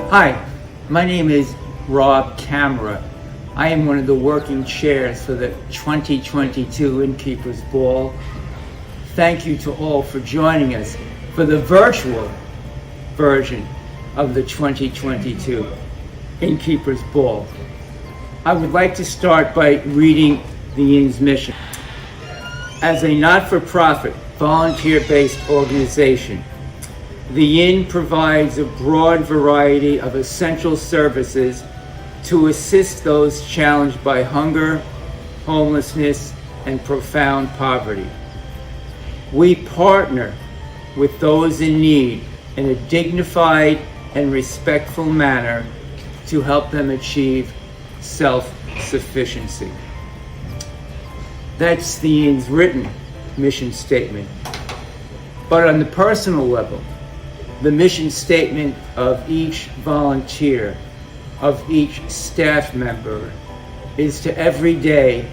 Hi, my name is Rob Camera. I am one of the working chairs for the 2022 INNkeepers Ball. Thank you to all for joining us for the virtual version of the 2022 INNkeepers Ball. I would like to start by reading the Inn's mission. As a not-for-profit, volunteer-based organization, the Inn provides a broad variety of essential services to assist those challenged by hunger, homelessness, and profound poverty. We partner with those in need in a dignified and respectful manner to help them achieve self-sufficiency. That's the Inn's written mission statement. But on the personal level, the mission statement of each volunteer, of each staff member, is to every day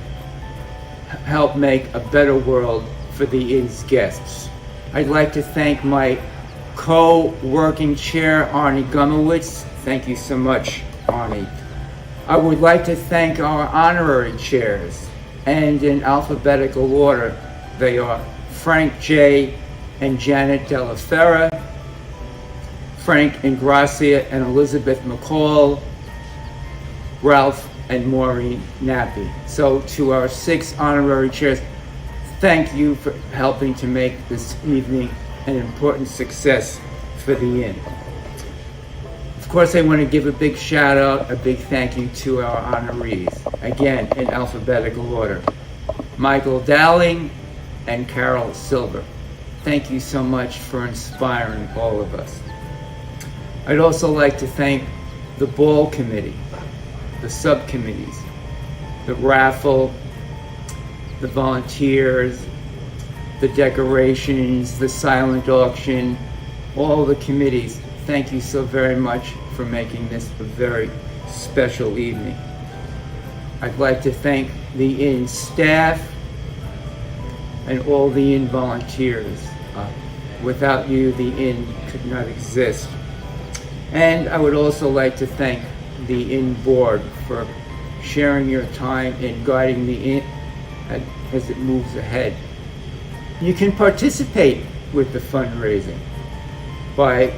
help make a better world for the Inn's guests. I'd like to thank my co-working chair, Arnie Gumowitz. Thank you so much, Arnie. I would like to thank our honorary chairs, and in alphabetical order, they are Frank J. and Janet Della Ferra, Frank Ingracia and Elizabeth McCall, Ralph and Maureen Nappy. So to our 6 honorary chairs, thank you for helping to make this evening an important success for the Inn. Of course, I want to give a big shout out, a big thank you to our honorees, again in alphabetical order. Michael Dowling and Carol Silver. Thank you so much for inspiring all of us. I'd also like to thank the Ball Committee, the subcommittees, the raffle, the volunteers, the decorations, the silent auction, all the committees. Thank you so very much for making this a very special evening. I'd like to thank the Inn staff and all the Inn volunteers. Without you, the Inn could not exist. And I would also like to thank the Inn board for sharing your time in guiding the Inn as it moves ahead. You can participate with the fundraising by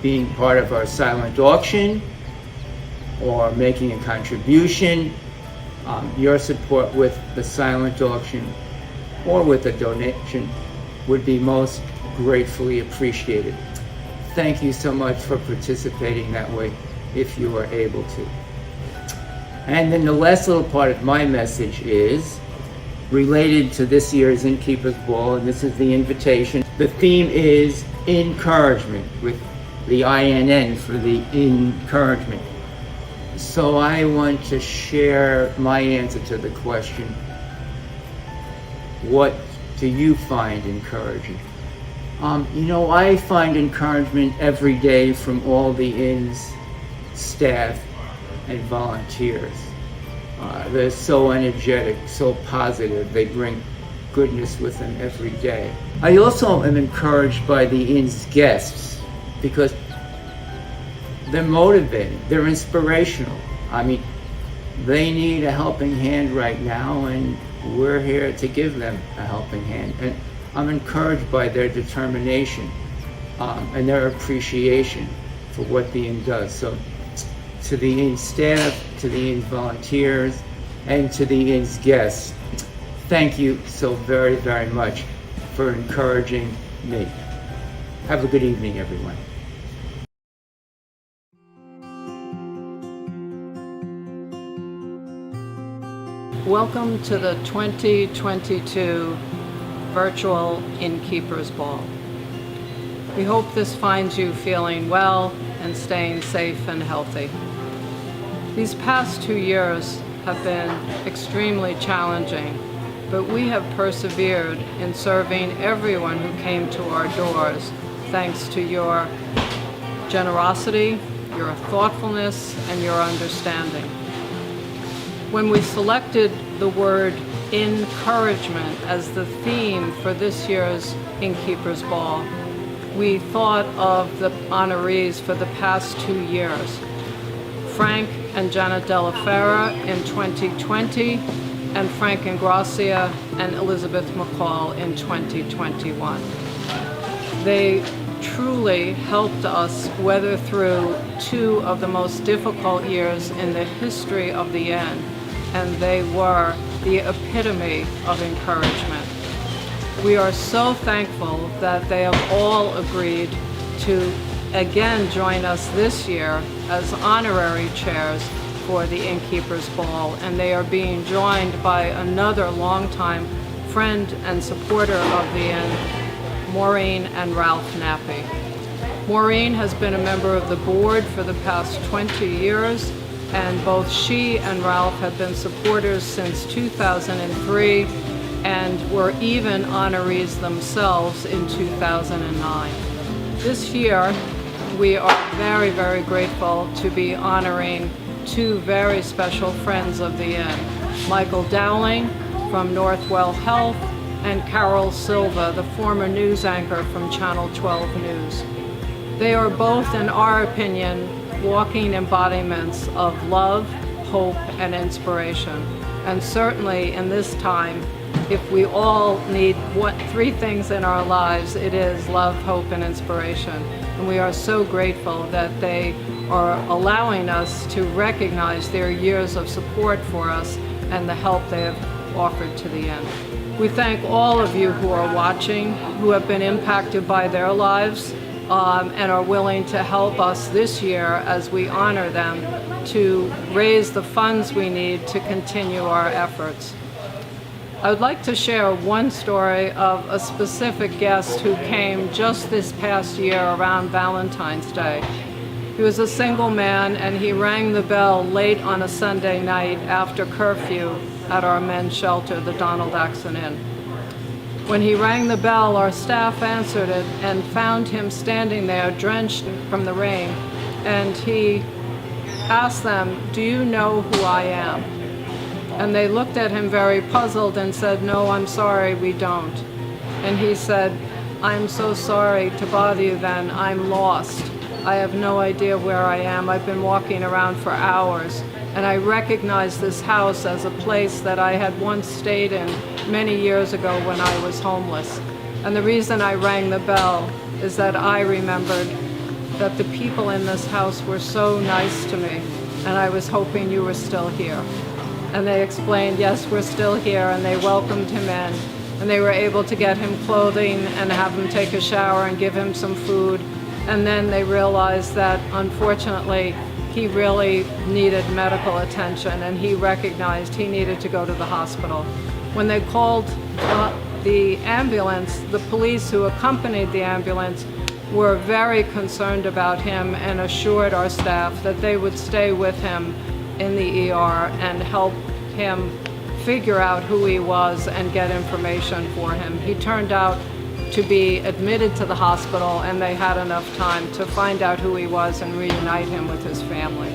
being part of our silent auction or making a contribution. Your support with the silent auction or with a donation would be most gratefully appreciated. Thank you so much for participating that way if you are able to. And then the last little part of my message is related to this year's INNkeepers Ball, and this is the invitation. The theme is encouragement, with the INN for the encouragement. So I want to share my answer to the question, what do you find encouraging? I find encouragement every day from all the Inn's staff and volunteers. They're so energetic, so positive. They bring goodness with them every day. I also am encouraged by the Inn's guests because they're motivating, they're inspirational. They need a helping hand right now, and we're here to give them a helping hand. And I'm encouraged by their determination and their appreciation for what the Inn does. So to the Inn staff, to the Inn volunteers, and to the Inn's guests, thank you so very, very much for encouraging me. Have a good evening, everyone. Welcome to the 2022 virtual INNkeepers Ball. We hope this finds you feeling well and staying safe and healthy. These past 2 years have been extremely challenging, but we have persevered in serving everyone who came to our doors thanks to your generosity, your thoughtfulness, and your understanding. When we selected the word encouragement as the theme for this year's INNkeepers Ball, we thought of the honorees for the past 2 years. Frank and Janet Della Fera in 2020, and Frank Ingrassia and Elizabeth McCall in 2021. They truly helped us weather through 2 of the most difficult years in the history of the Inn, and they were the epitome of encouragement. We are so thankful that they have all agreed to again join us this year as honorary chairs for the Innkeepers Ball, and they are being joined by another longtime friend and supporter of the Inn, Maureen and Ralph Nappy. Maureen has been a member of the board for the past 20 years, and both she and Ralph have been supporters since 2003 and were even honorees themselves in 2009. This year, we are very, very grateful to be honoring 2 very special friends of the Inn, Michael Dowling from Northwell Health and Carol Silva, the former news anchor from Channel 12 News. They are both, in our opinion, walking embodiments of love, hope, and inspiration. And certainly in this time, if we all need 3 things in our lives, it is love, hope, and inspiration. And we are so grateful that they are allowing us to recognize their years of support for us and the help they have offered to the Inn. We thank all of you who are watching, who have been impacted by their lives, and are willing to help us this year as we honor them to raise the funds we need to continue our efforts. I would like to share one story of a specific guest who came just this past year around Valentine's Day. He was a single man, and he rang the bell late on a Sunday night after curfew at our men's shelter, the Donald Axon Inn. When he rang the bell, our staff answered it and found him standing there drenched from the rain, and he asked them, "Do you know who I am?" And they looked at him very puzzled and said, "No, I'm sorry, we don't." And he said, "I'm so sorry to bother you then. I'm lost. I have no idea where I am. I've been walking around for hours, and I recognize this house as a place that I had once stayed in many years ago when I was homeless. And the reason I rang the bell is that I remembered that the people in this house were so nice to me, and I was hoping you were still here." And they explained, yes, we're still here, and they welcomed him in, and they were able to get him clothing and have him take a shower and give him some food. And then they realized that, unfortunately, he really needed medical attention, and he recognized he needed to go to the hospital. When they called the ambulance, the police who accompanied the ambulance were very concerned about him and assured our staff that they would stay with him in the ER and help him figure out who he was and get information for him. He turned out to be admitted to the hospital, and they had enough time to find out who he was and reunite him with his family.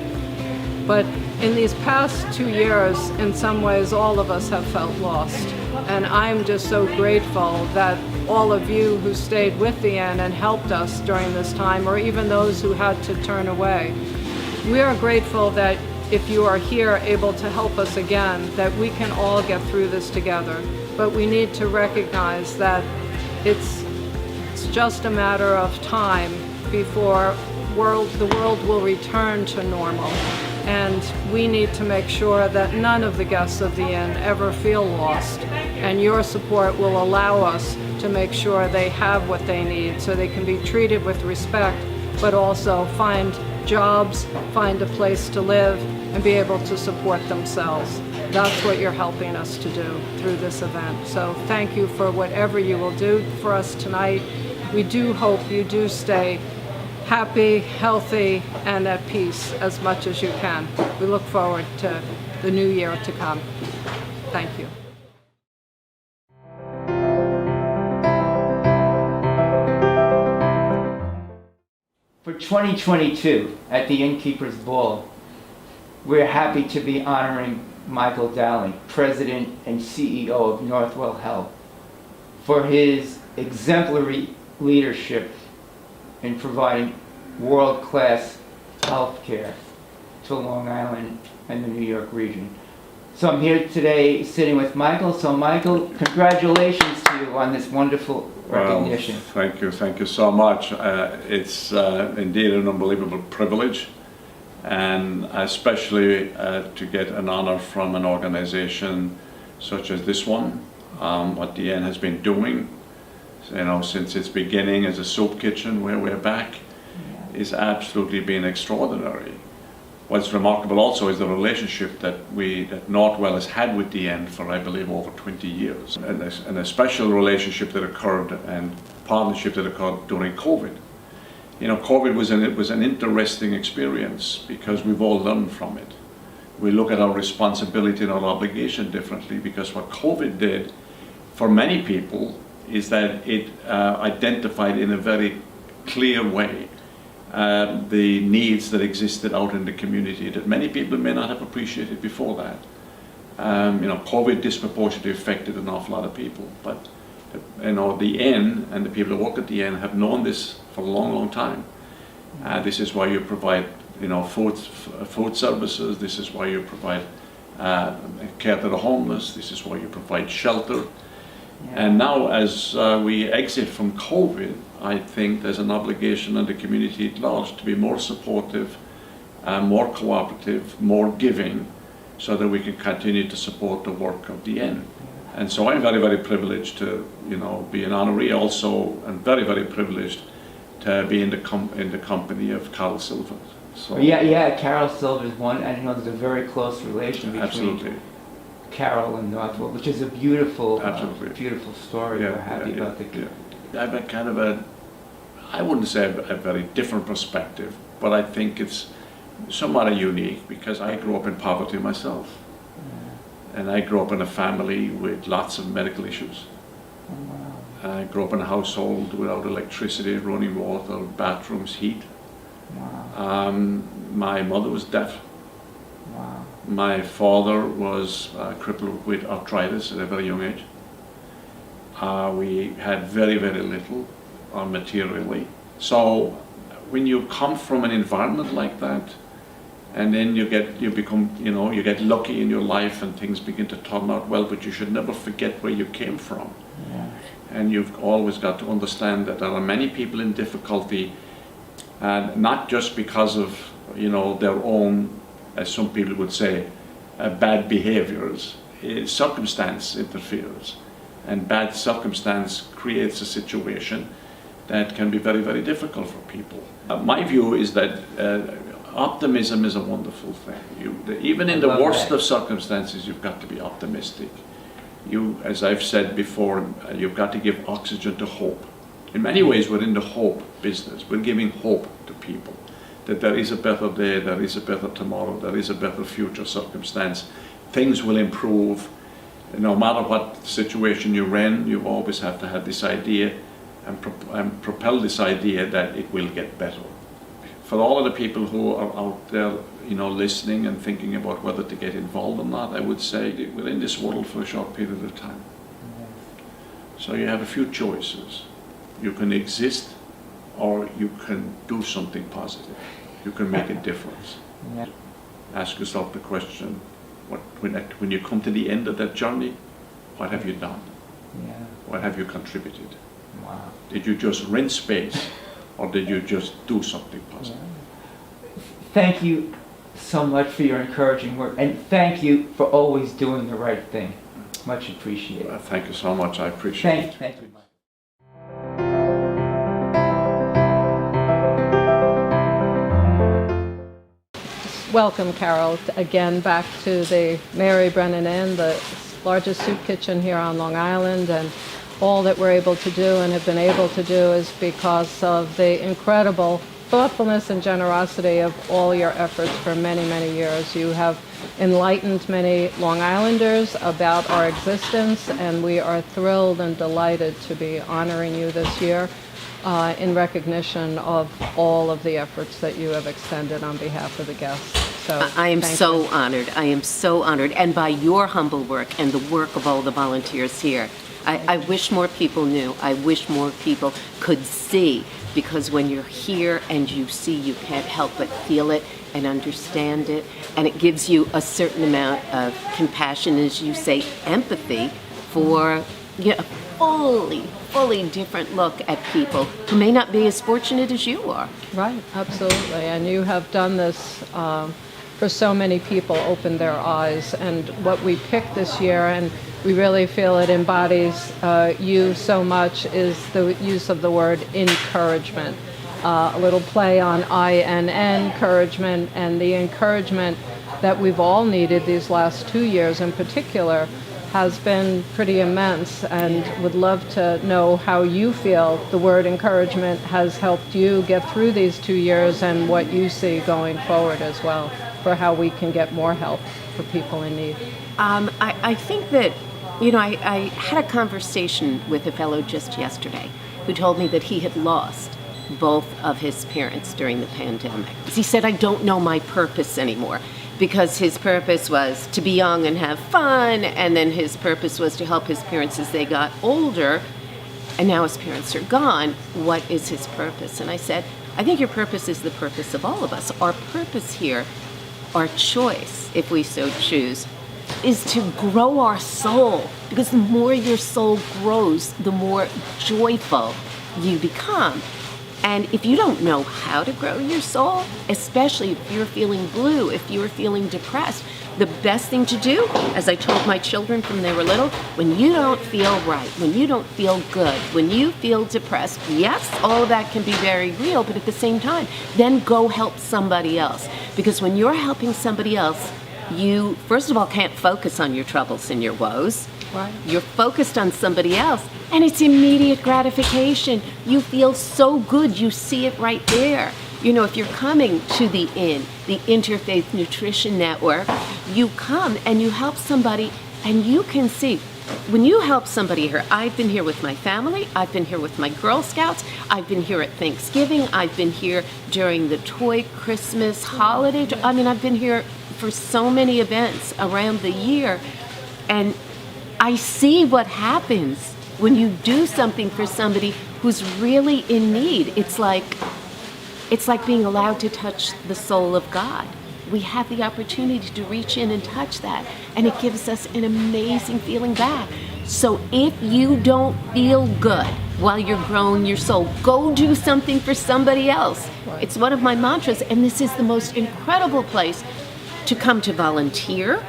But in these past 2 years, in some ways, all of us have felt lost. And I'm just so grateful that all of you who stayed with the Inn and helped us during this time, or even those who had to turn away. We are grateful that if you are here able to help us again, that we can all get through this together. But we need to recognize that it's just a matter of time before the world will return to normal. And we need to make sure that none of the guests of the Inn ever feel lost. And your support will allow us to make sure they have what they need so they can be treated with respect, but also find jobs, find a place to live, and be able to support themselves. That's what you're helping us to do through this event. So thank you for whatever you will do for us tonight. We do hope you do stay happy, healthy, and at peace as much as you can. We look forward to the new year to come. Thank you. For 2022, at the Innkeepers Ball, we're happy to be honoring Michael Dowling, President and CEO of Northwell Health, for his exemplary leadership in providing world-class health care to Long Island and the New York region. So I'm here today sitting with Michael. So Michael, congratulations to you on this wonderful recognition. Well, thank you so much. It's indeed an unbelievable privilege, and especially to get an honor from an organization such as this one. What the Inn has been doing, since its beginning as a soup kitchen where we're back, is absolutely been extraordinary. What's remarkable also is the relationship that Northwell has had with the Inn for, I believe, over 20 years, and a special relationship that occurred and partnership that occurred during COVID. COVID was an interesting experience because we've all learned from it. We look at our responsibility and our obligation differently, because what COVID did for many people is that it identified in a very clear way the needs that existed out in the community that many people may not have appreciated before that. COVID disproportionately affected an awful lot of people, but the Inn and the people who work at the Inn have known this for a long, long time. This is why you provide food services. This is why you provide care to the homeless. This is why you provide shelter. And now, as we exit from COVID, I think there's an obligation on the community at large to be more supportive, more cooperative, more giving, so that we can continue to support the work of the Inn. And so I'm very, very privileged to, be an honoree also, and very, very privileged to be in the company of Carol Silver. So Carol Silver is one. I know there's a very close relation between absolutely. Carol and Northwell, which is a beautiful, beautiful story. We're happy about the. I have a kind of I wouldn't say a very different perspective, but I think it's somewhat unique because I grew up in poverty myself. And I grew up in a family with lots of medical issues. Oh, wow. I grew up in a household without electricity, running water, bathrooms, heat. Wow. My mother was deaf. Wow. My father was crippled with arthritis at a very young age. We had very, very little materially. So when you come from an environment like that, and then you get lucky in your life and things begin to turn out well, but you should never forget where you came from. Yeah. And you've always got to understand that there are many people in difficulty, and not just because of their own, as some people would say, bad behaviors. Circumstance interferes, and bad circumstance creates a situation that can be very, very difficult for people. My view is that optimism is a wonderful thing. Even in the worst of circumstances, you've got to be optimistic. As I've said before, you've got to give oxygen to hope. In many ways, we're in the hope business. We're giving hope to people that there is a better day, there is a better tomorrow, there is a better future circumstance. Things will improve. No matter what situation you're in, you always have to have this idea and propel this idea that it will get better. For all of the people who are out there, listening and thinking about whether to get involved or not, I would say we're in this world for a short period of time. So you have a few choices. You can exist, or you can do something positive. You can make a difference. Yeah. Ask yourself the question, when you come to the end of that journey, what have you done? Yeah. What have you contributed? Wow. Did you just rent space, or did you just do something positive? Yeah. Thank you so much for your encouraging work, and thank you for always doing the right thing. Much appreciated. Thank you so much. I appreciate it. Thank you. Welcome, Carol, again back to the Mary Brennan Inn, the largest soup kitchen here on Long Island, and all that we're able to do and have been able to do is because of the incredible thoughtfulness and generosity of all your efforts for many, many years. You have enlightened many Long Islanders about our existence, and we are thrilled and delighted to be honoring you this year in recognition of all of the efforts that you have extended on behalf of the guests. So I am thank so you. honored. I am so honored. And by your humble work and the work of all the volunteers here, I wish more people knew. I wish more people could see, because when you're here and you see, you can't help but feel it and understand it. And it gives you a certain amount of compassion, as you say, empathy for a fully different look at people who may not be as fortunate as you are. Right, absolutely. And you have done this for so many people, opened their eyes. And what we picked this year, and we really feel it embodies you so much, is the use of the word encouragement. A little play on INN, encouragement, and the encouragement that we've all needed these last 2 years in particular has been pretty immense, and would love to know how you feel the word encouragement has helped you get through these 2 years, and what you see going forward as well for how we can get more help for people in need. I think that, I had a conversation with a fellow just yesterday who told me that he had lost both of his parents during the pandemic. He said, I don't know my purpose anymore, because his purpose was to be young and have fun, and then his purpose was to help his parents as they got older, and now his parents are gone. What is his purpose? And I said, I think your purpose is the purpose of all of us. Our purpose here, our choice, if we so choose, is to grow our soul, because the more your soul grows, the more joyful you become. And if you don't know how to grow your soul, especially if you're feeling blue, if you're feeling depressed, the best thing to do, as I told my children from they were little, when you don't feel right, when you don't feel good, when you feel depressed, yes, all of that can be very real, but at the same time, then go help somebody else. Because when you're helping somebody else, you, first of all, can't focus on your troubles and your woes. Right. You're focused on somebody else, and it's immediate gratification. You feel so good. You see it right there. If you're coming to the INN, the Interfaith Nutrition Network, you come and you help somebody, and you can see, when you help somebody here, I've been here with my family, I've been here with my Girl Scouts, I've been here at Thanksgiving, I've been here during the Toy Christmas holiday. I've been here for so many events around the year, and I see what happens when you do something for somebody who's really in need. It's like being allowed to touch the soul of God. We have the opportunity to reach in and touch that, and it gives us an amazing feeling back. So if you don't feel good while you're growing your soul, go do something for somebody else. Right. It's one of my mantras, and this is the most incredible place to come to volunteer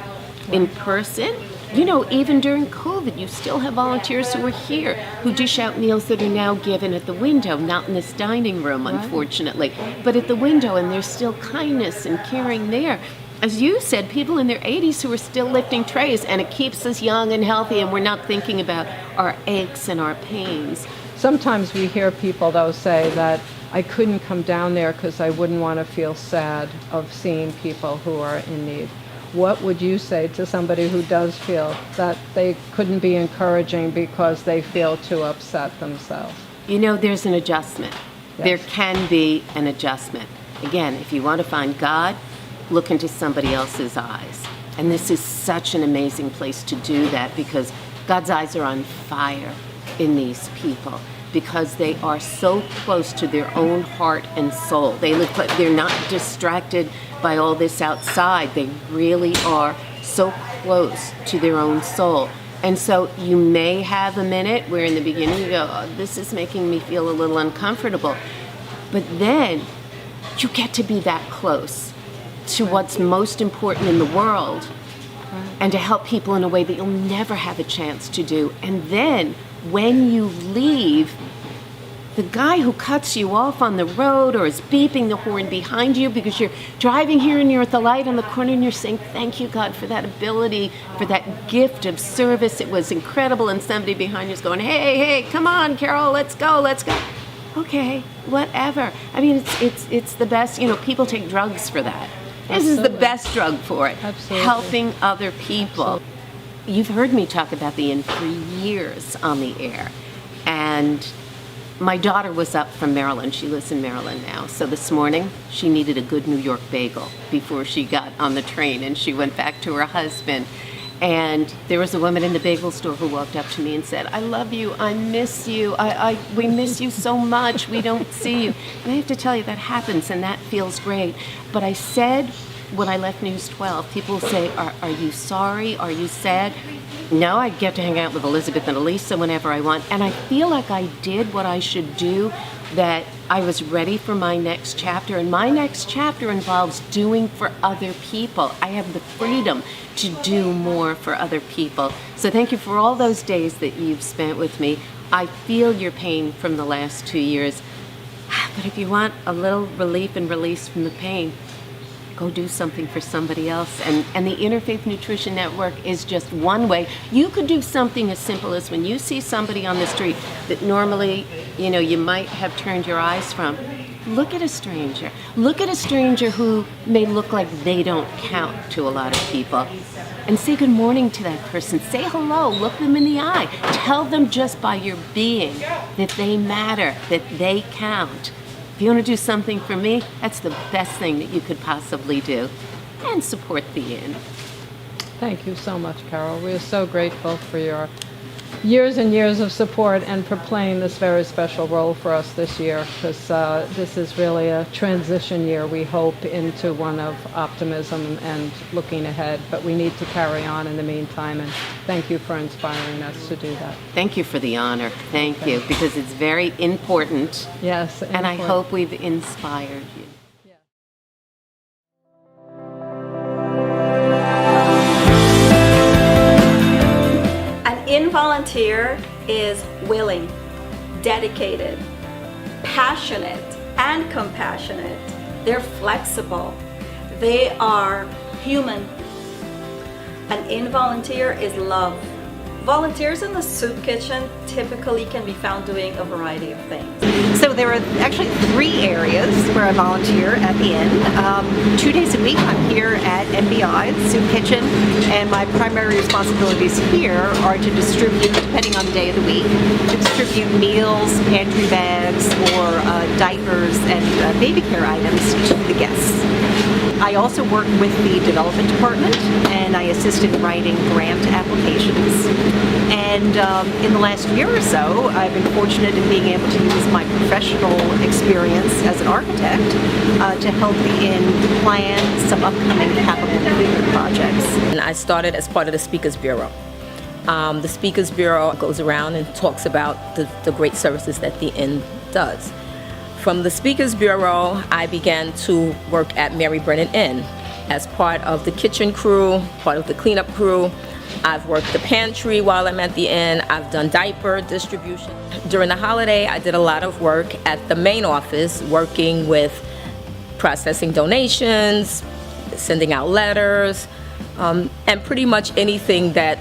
in person. Even during COVID, you still have volunteers who are here who dish out meals that are now given at the window, not in this dining room, unfortunately, but at the window, and there's still kindness and caring there. As you said, people in their 80s who are still lifting trays, and it keeps us young and healthy, and we're not thinking about our aches and our pains. Sometimes we hear people, though, say that I couldn't come down there because I wouldn't want to feel sad of seeing people who are in need. What would you say to somebody who does feel that they couldn't be encouraging because they feel too upset themselves? There's an adjustment. Yes. There can be an adjustment. Again, if you want to find God, look into somebody else's eyes. And this is such an amazing place to do that, because God's eyes are on fire in these people, because they are so close to their own heart and soul. They're not distracted by all this outside. They really are so close to their own soul. And so you may have a minute where in the beginning you go, oh, this is making me feel a little uncomfortable. But then you get to be that close to what's most important in the world, and to help people in a way that you'll never have a chance to do. And then when you leave, the guy who cuts you off on the road or is beeping the horn behind you because you're driving here and you're at the light on the corner and you're saying, thank you, God, for that ability, for that gift of service. It was incredible. And somebody behind you is going, hey, come on, Carol, let's go. Okay, whatever. It's the best. People take drugs for that. This is the best drug for it. Absolutely. Helping other people. You've heard me talk about the INN for years on the air. And My daughter was up from Maryland. She lives in Maryland now. So this morning, she needed a good New York bagel before she got on the train, and she went back to her husband. And there was a woman in the bagel store who walked up to me and said, "I love you, I miss you, we miss you so much, we don't see you." And I have to tell you, that happens, and that feels great. But I said, when I left News 12, people say, are you sorry? Are you sad? No, I get to hang out with Elizabeth and Elisa whenever I want. And I feel like I did what I should do, that I was ready for my next chapter. And my next chapter involves doing for other people. I have the freedom to do more for other people. So thank you for all those days that you've spent with me. I feel your pain from the last 2 years. But if you want a little relief and release from the pain, go do something for somebody else. And the Interfaith Nutrition Network is just one way. You could do something as simple as when you see somebody on the street that normally, you might have turned your eyes from. Look at a stranger. Look at a stranger who may look like they don't count to a lot of people. And say good morning to that person. Say hello. Look them in the eye. Tell them just by your being that they matter, that they count. If you want to do something for me, that's the best thing that you could possibly do. And support the Inn. Thank you so much, Carol. We are so grateful for your years and years of support and for playing this very special role for us this year, because this is really a transition year, we hope, into one of optimism and looking ahead. But we need to carry on in the meantime, and thank you for inspiring us to do that. Thank you for the honor. Thank you, because it's very important. Yes. And I hope we've inspired you. An volunteer is willing, dedicated, passionate, and compassionate. They're flexible. They are human. An volunteer is love. Volunteers in the soup kitchen typically can be found doing a variety of things. So there are actually 3 areas where I volunteer at the Inn. 2 days a week I'm here at NBI, the soup kitchen, and my primary responsibilities here are to distribute, depending on the day of the week, to distribute meals, pantry bags, or diapers and baby care items to the guests. I also work with the development department, and I assist in writing grant applications. And in the last year or so, I've been fortunate in being able to use my professional experience as an architect to help the Inn plan some upcoming capital improvement projects. And I started as part of the Speakers Bureau. The Speakers Bureau goes around and talks about the great services that the Inn does. From the Speakers Bureau, I began to work at Mary Brennan Inn as part of the kitchen crew, part of the cleanup crew. I've worked the pantry while I'm at the Inn. I've done diaper distribution. During the holiday, I did a lot of work at the main office, working with processing donations, sending out letters, and pretty much anything that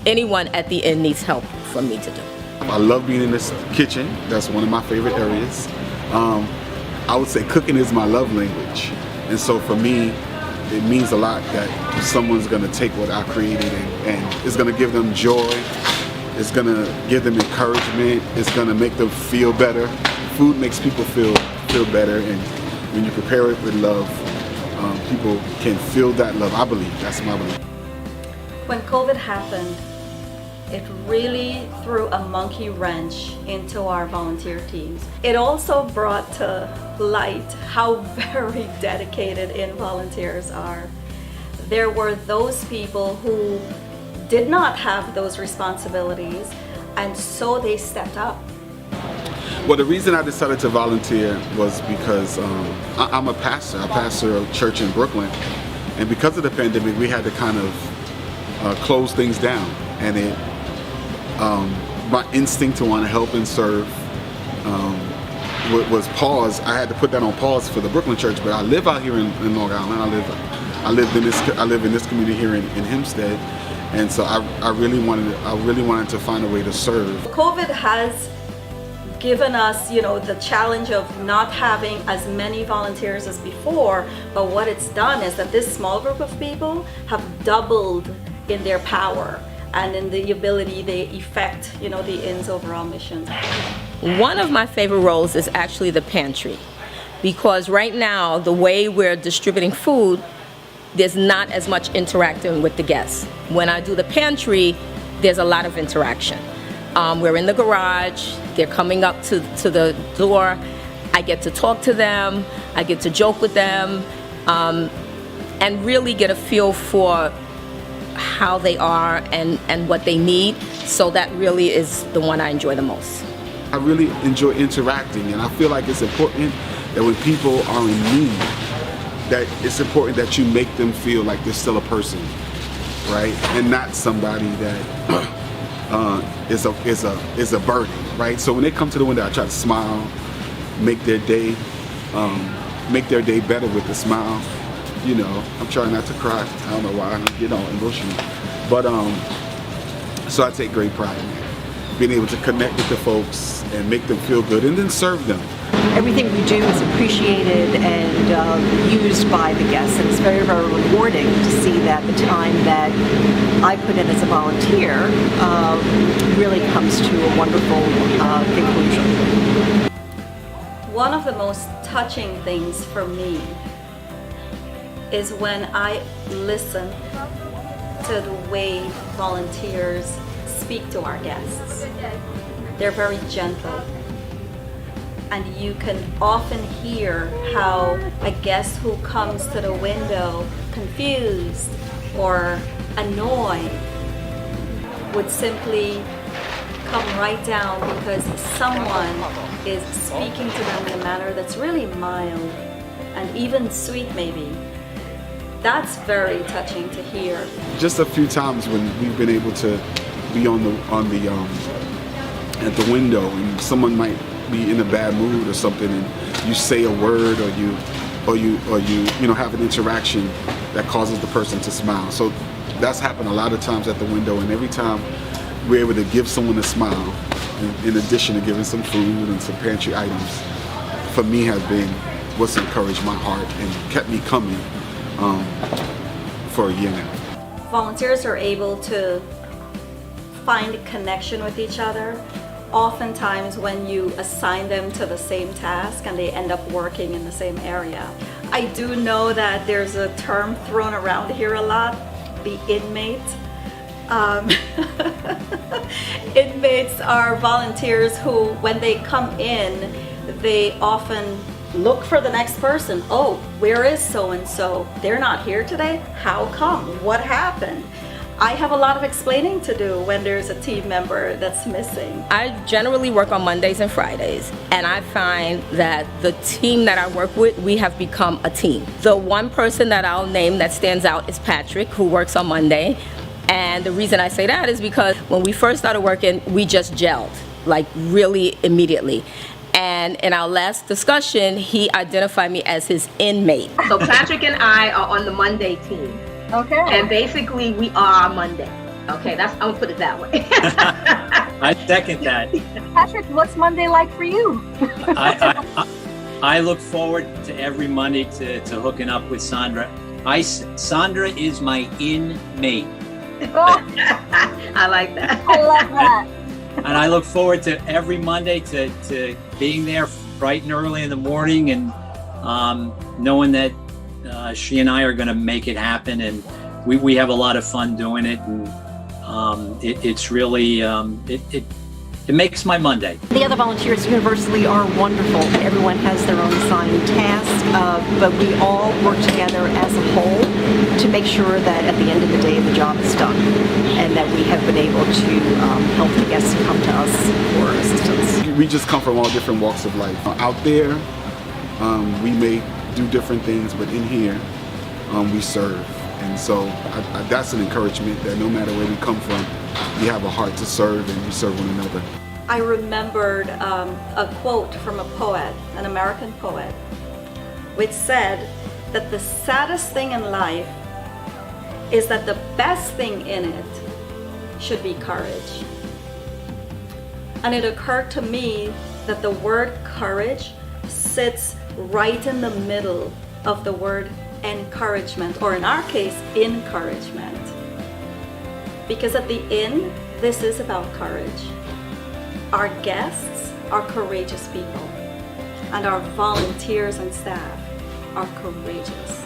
anyone at the Inn needs help from me to do. I love being in this kitchen. That's one of my favorite areas. I would say cooking is my love language. And so for me, it means a lot that someone's gonna take what I created and it's gonna give them joy. It's gonna give them encouragement. It's gonna make them feel better. Food makes people feel better, and when you prepare it with love, people can feel that love. I believe, that's my belief. When COVID happened, it really threw a monkey wrench into our volunteer teams. It also brought to light how very dedicated volunteers are. There were those people who did not have those responsibilities, and so they stepped up. Well, the reason I decided to volunteer was because I'm a pastor. I pastor a church in Brooklyn, and because of the pandemic, we had to kind of close things down, and my instinct to want to help and serve was paused. I had to put that on pause for the Brooklyn church, but I live out here in Long Island. I live in this community here in Hempstead, and so I really wanted to find a way to serve. COVID has given us, the challenge of not having as many volunteers as before, but what it's done is that this small group of people have doubled in their power. and in the ability they affect, you know, the inn's overall mission. One of my favorite roles is actually the pantry, because right now the way we're distributing food, there's not as much interacting with the guests. When I do the pantry, there's a lot of interaction. We're in the garage, they're coming up to the door, I get to talk to them, I get to joke with them, and really get a feel for how they are and what they need. So that really is the one I enjoy the most. I really enjoy interacting, and I feel like it's important that when people are in need, that it's important that you make them feel like they're still a person, right? And not somebody that is a burden, right? So when they come to the window, I try to smile, make their day better with a smile. You know, I'm trying not to cry. I don't know why I get all emotional, but so I take great pride in it, being able to connect with the folks and make them feel good, and then serve them. Everything we do is appreciated and used by the guests, and it's very, very rewarding to see that the time that I put in as a volunteer really comes to a wonderful conclusion. One of the most touching things for me is when I listen to the way volunteers speak to our guests. They're very gentle, and you can often hear how a guest who comes to the window confused or annoyed would simply come right down because someone is speaking to them in a manner that's really mild and even sweet maybe. That's very touching to hear. Just a few times when we've been able to be at the window, and someone might be in a bad mood or something, and you say a word or you have an interaction that causes the person to smile. So that's happened a lot of times at the window, and every time we're able to give someone a smile, in addition to giving some food and some pantry items, for me has been what's encouraged my heart and kept me coming for a year now. Volunteers are able to find a connection with each other. Oftentimes when you assign them to the same task and they end up working in the same area. I do know that there's a term thrown around here a lot, the inmate. Inmates are volunteers who, when they come in, they often look for the next person. Oh, where is so-and-so? They're not here today? How come? What happened? I have a lot of explaining to do when there's a team member that's missing. I generally work on Mondays and Fridays, and I find that the team that I work with, we have become a team. The one person that I'll name that stands out is Patrick, who works on Monday. And the reason I say that is because when we first started working, we just gelled, like really immediately. And in our last discussion, he identified me as his inmate. So Patrick and I are on the Monday team. Okay. And basically, we are Monday. Okay, I'm gonna put it that way. I second that. Patrick, what's Monday like for you? I look forward to every Monday to hooking up with Sandra. Sandra is my inmate. I like that. I love that. And I look forward to every Monday to being there bright and early in the morning, and knowing that she and I are going to make it happen, and we have a lot of fun doing it, and it's really it makes my Monday. The other volunteers universally are wonderful. Everyone has their own assigned task, but we all work together as a whole to make sure that at the end of the day the job is done, and that we have been able to help the guests come to us for assistance. We just come from all different walks of life. Out there, we may do different things, but in here, we serve. And so that's an encouragement that no matter where we come from, we have a heart to serve, and we serve one another. I remembered a quote from a poet, an American poet, which said that the saddest thing in life is that the best thing in it should be courage. And it occurred to me that the word courage sits right in the middle of the word encouragement, or in our case, encouragement. Because at the inn, this is about courage. Our guests are courageous people, and our volunteers and staff are courageous.